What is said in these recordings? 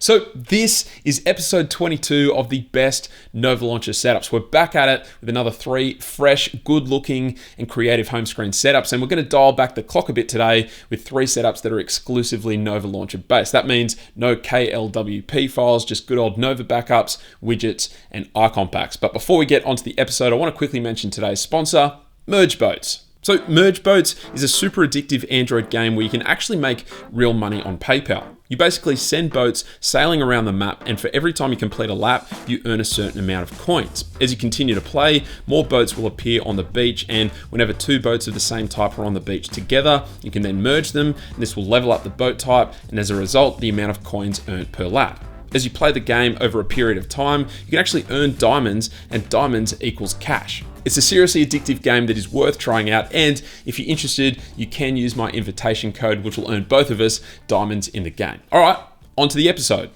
So this is episode 22 of the best Nova Launcher setups. We're back at it with another 3 fresh, good looking and creative home screen setups. And we're going to dial back the clock a bit today with 3 setups that are exclusively Nova Launcher based. That means no KLWP files, just good old Nova backups, widgets and icon packs. But before we get onto the episode, I want to quickly mention today's sponsor, Merge Boats. So Merge Boats is a super addictive Android game where you can actually make real money on PayPal. You basically send boats sailing around the map, and for every time you complete a lap, you earn a certain amount of coins. As you continue to play, more boats will appear on the beach, and whenever 2 boats of the same type are on the beach together, you can then merge them, and this will level up the boat type, and as a result, the amount of coins earned per lap. As you play the game over a period of time, you can actually earn diamonds, and diamonds equals cash. It's a seriously addictive game that is worth trying out, and if you're interested, you can use my invitation code, which will earn both of us diamonds in the game. All right, on to the episode.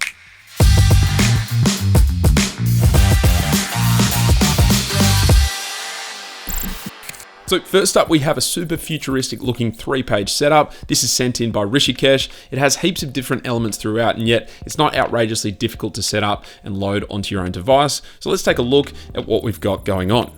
So first up, we have a super futuristic looking 3-page setup. This is sent in by Rishikesh. It has heaps of different elements throughout, and yet it's not outrageously difficult to set up and load onto your own device. So let's take a look at what we've got going on.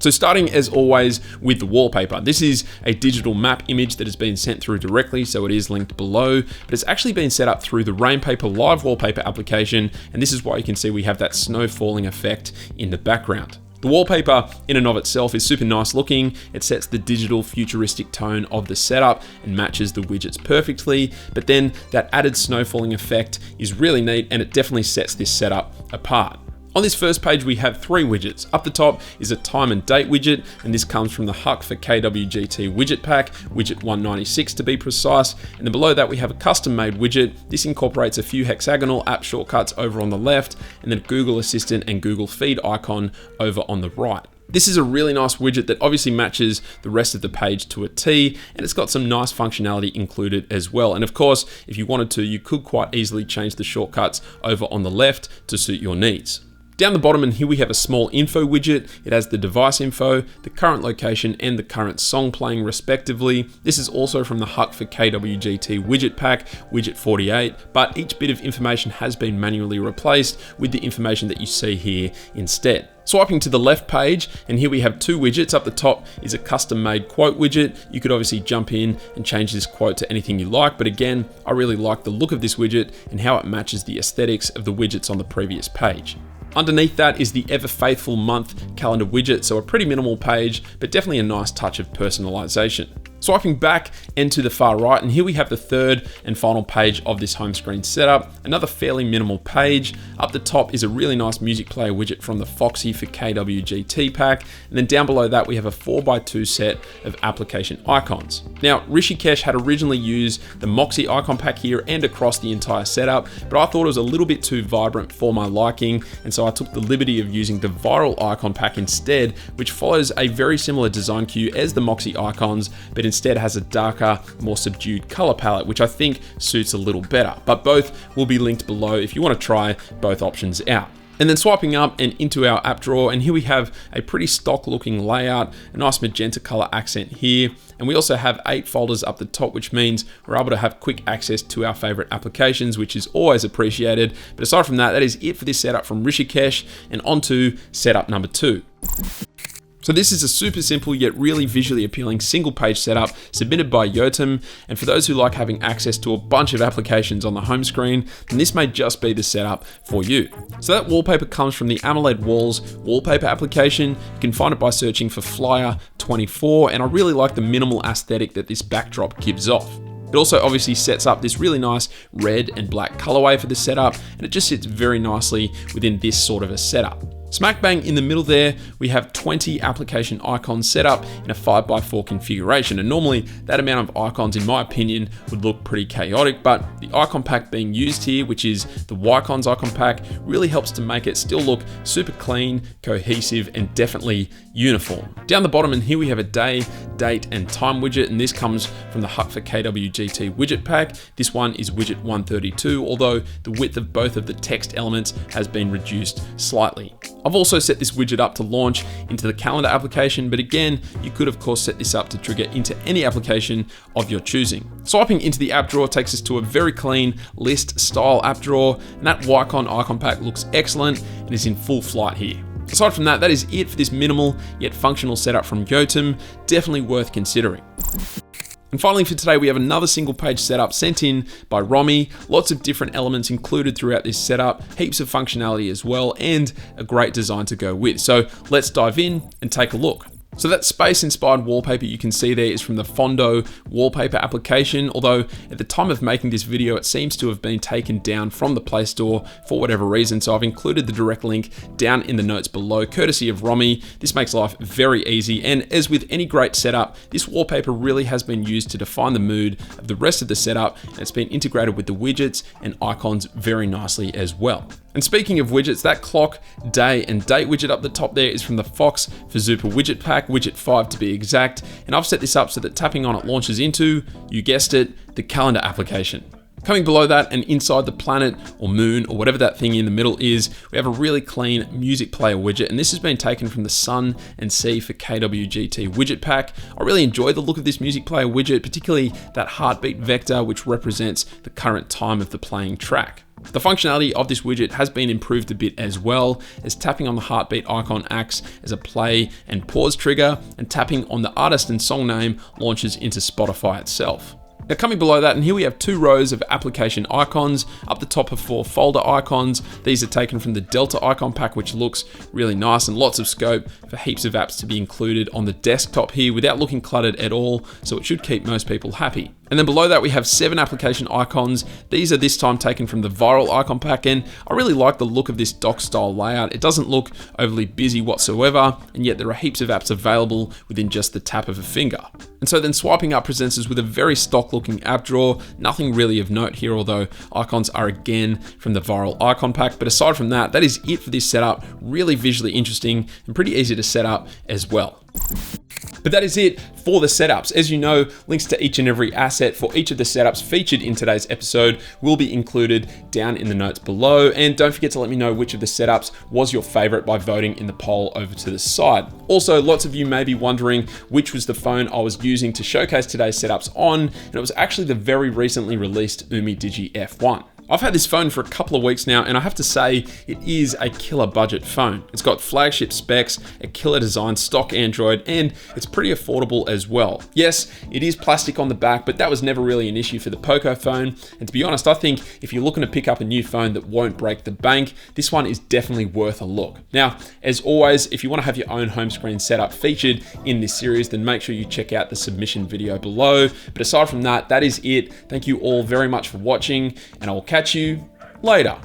So starting as always with the wallpaper. This is a digital map image that has been sent through directly, so it is linked below, but it's actually been set up through the Rainpaper Live wallpaper application, and this is why you can see we have that snow falling effect in the background. The wallpaper in and of itself is super nice looking. It sets the digital futuristic tone of the setup and matches the widgets perfectly, but then that added snow falling effect is really neat, and it definitely sets this setup apart. On this first page, we have 3 widgets. Up the top is a time and date widget, and this comes from the Huck for KWGT widget pack, widget 196 to be precise. And then below that, we have a custom made widget. This incorporates a few hexagonal app shortcuts over on the left, and then Google Assistant and Google Feed icon over on the right. This is a really nice widget that obviously matches the rest of the page to a T, and it's got some nice functionality included as well. And of course, if you wanted to, you could quite easily change the shortcuts over on the left to suit your needs. Down the bottom, and here we have a small info widget. It has the device info, the current location, and the current song playing respectively. This is also from the Huck for KWGT widget pack, widget 48, but each bit of information has been manually replaced with the information that you see here instead. Swiping to the left page, and here we have 2 widgets. Up the top is a custom made quote widget. You could obviously jump in and change this quote to anything you like, but again, I really like the look of this widget and how it matches the aesthetics of the widgets on the previous page. Underneath that is the ever faithful month calendar widget, so a pretty minimal page, but definitely a nice touch of personalization. Swiping back and to the far right, and here we have the 3rd and final page of this home screen setup. Another fairly minimal page. Up the top is a really nice music player widget from the Foxy for KWGT pack, and then down below that we have a 4x2 set of application icons. Now, Rishikesh had originally used the Moxie icon pack here and across the entire setup, but I thought it was a little bit too vibrant for my liking, and so I took the liberty of using the Viral icon pack instead, which follows a very similar design cue as the Moxie icons, but instead has a darker, more subdued color palette, which I think suits a little better. But both will be linked below if you want to try both options out. And then swiping up and into our app drawer, and here we have a pretty stock looking layout, a nice magenta color accent here. And we also have 8 folders up the top, which means we're able to have quick access to our favorite applications, which is always appreciated. But aside from that, that is it for this setup from Rishikesh, and on to setup number 2. So this is a super simple yet really visually appealing single page setup submitted by Yotam, and for those who like having access to a bunch of applications on the home screen, then this may just be the setup for you. So that wallpaper comes from the AMOLED Walls wallpaper application. You can find it by searching for Flyer 24, and I really like the minimal aesthetic that this backdrop gives off. It also obviously sets up this really nice red and black colorway for the setup, and it just sits very nicely within this sort of a setup. Smack bang in the middle there, we have 20 application icons set up in a 5x4 configuration. And normally that amount of icons, in my opinion, would look pretty chaotic, but the icon pack being used here, which is the Ycons icon pack, really helps to make it still look super clean, cohesive, and definitely uniform. Down the bottom, and here we have a day, date, and time widget, and this comes from the Huck for KWGT widget pack. This one is widget 132, although the width of both of the text elements has been reduced slightly. I've also set this widget up to launch into the calendar application, but again, you could of course set this up to trigger into any application of your choosing. Swiping into the app drawer takes us to a very clean list style app drawer, and that Wycon icon pack looks excellent and is in full flight here. Aside from that, that is it for this minimal yet functional setup from Yotam, definitely worth considering. And finally for today, we have another single page setup sent in by Rami. Lots of different elements included throughout this setup, heaps of functionality as well, and a great design to go with. So let's dive in and take a look. So that space-inspired wallpaper you can see there is from the Fondo wallpaper application, although at the time of making this video, it seems to have been taken down from the Play Store for whatever reason. So I've included the direct link down in the notes below, courtesy of Rami. This makes life very easy. And as with any great setup, this wallpaper really has been used to define the mood of the rest of the setup. And it's been integrated with the widgets and icons very nicely as well. And speaking of widgets, that clock, day, and date widget up the top there is from the Fox for Zupa widget pack, widget 5 to be exact. And I've set this up so that tapping on it launches into, you guessed it, the calendar application. Coming below that and inside the planet or moon or whatever that thing in the middle is, we have a really clean music player widget, and this has been taken from the Sun and Sea for KWGT widget pack. I really enjoy the look of this music player widget, particularly that heartbeat vector which represents the current time of the playing track. The functionality of this widget has been improved a bit as well, as tapping on the heartbeat icon acts as a play and pause trigger, and tapping on the artist and song name launches into Spotify itself. Now coming below that, and here we have 2 rows of application icons. Up the top are 4 folder icons. These are taken from the Delta icon pack, which looks really nice and lots of scope for heaps of apps to be included on the desktop here without looking cluttered at all, so it should keep most people happy. And then below that we have 7 application icons. These are this time taken from the Viral icon pack, and I really like the look of this dock style layout. It doesn't look overly busy whatsoever, and yet there are heaps of apps available within just the tap of a finger. And so then swiping up presents us with a very stock looking app drawer. Nothing really of note here, although icons are again from the Viral icon pack. But aside from that, that is it for this setup. Really visually interesting and pretty easy to set up as well. But that is it for the setups. As you know, links to each and every asset for each of the setups featured in today's episode will be included down in the notes below. And don't forget to let me know which of the setups was your favorite by voting in the poll over to the side. Also, lots of you may be wondering which was the phone I was using to showcase today's setups on, and it was actually the very recently released Umi Digi F1. I've had this phone for a couple of weeks now, and I have to say it is a killer budget phone. It's got flagship specs, a killer design, stock Android, and it's pretty affordable as well. Yes, it is plastic on the back, but that was never really an issue for the Poco phone. And to be honest, I think if you're looking to pick up a new phone that won't break the bank, this one is definitely worth a look. Now, as always, if you want to have your own home screen setup featured in this series, then make sure you check out the submission video below. But aside from that, that is it. Thank you all very much for watching, and I will catch you later.